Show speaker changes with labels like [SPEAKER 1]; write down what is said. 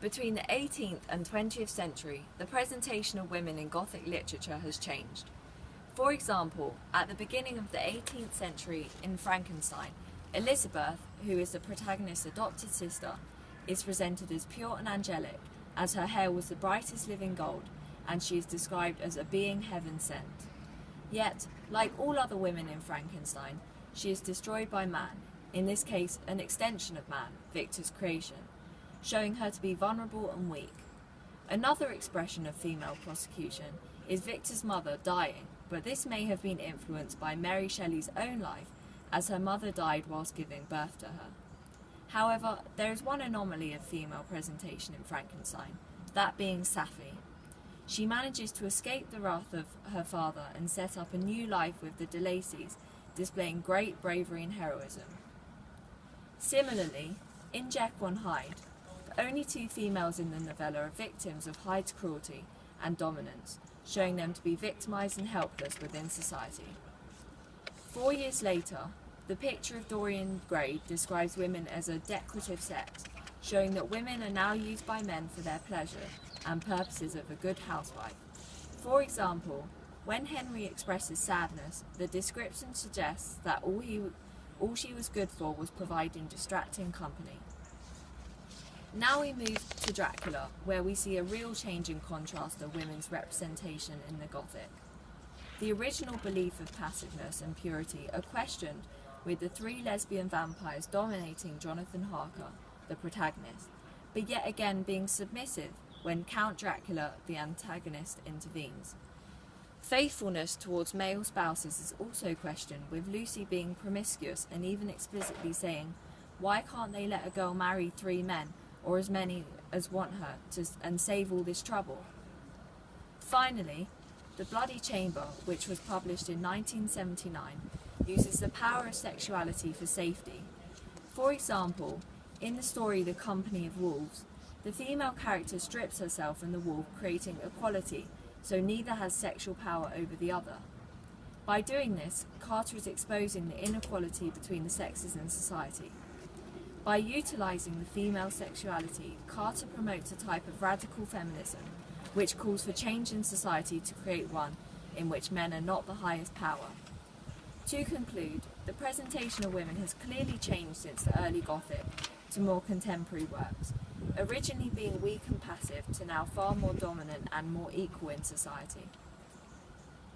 [SPEAKER 1] Between the 18th and 20th century, the presentation of women in Gothic literature has changed. For example, at the beginning of the 18th century in Frankenstein, Elizabeth, who is the protagonist's adopted sister, is presented as pure and angelic, as her hair was the brightest living gold, and she is described as a being heaven sent. Yet, like all other women in Frankenstein, she is destroyed by man, in this case an extension of man, Victor's creation, showing her to be vulnerable and weak. Another expression of female prosecution is Victor's mother dying, but this may have been influenced by Mary Shelley's own life, as her mother died whilst giving birth to her. However, there is one anomaly of female presentation in Frankenstein, that being Safie. She manages to escape the wrath of her father and set up a new life with the de Lacys, displaying great bravery and heroism. Similarly, in Jekyll and Hyde, the only two females in the novella are victims of Hyde's cruelty and dominance, showing them to be victimised and helpless within society. 4 years later, the picture of Dorian Gray describes women as a decorative sex, showing that women are now used by men for their pleasure and purposes of a good housewife. For example, when Henry expresses sadness, the description suggests that all she was good for was providing distracting company. Now we move to Dracula, where we see a real change in contrast of women's representation in the Gothic. The original belief of passiveness and purity are questioned, with the three lesbian vampires dominating Jonathan Harker, the protagonist, but yet again being submissive when Count Dracula, the antagonist, intervenes. Faithfulness towards male spouses is also questioned, with Lucy being promiscuous and even explicitly saying, "Why can't they let a girl marry 3 men, or as many as want her, and save all this trouble?" Finally, The Bloody Chamber, which was published in 1979, uses the power of sexuality for safety. For example, in the story The Company of Wolves, the female character strips herself and the wolf, creating equality, so neither has sexual power over the other. By doing this, Carter is exposing the inequality between the sexes in society. By utilising the female sexuality, Carter promotes a type of radical feminism, which calls for change in society to create one in which men are not the highest power. To conclude, the presentation of women has clearly changed since the early Gothic to more contemporary works, originally being weak and passive to now far more dominant and more equal in society.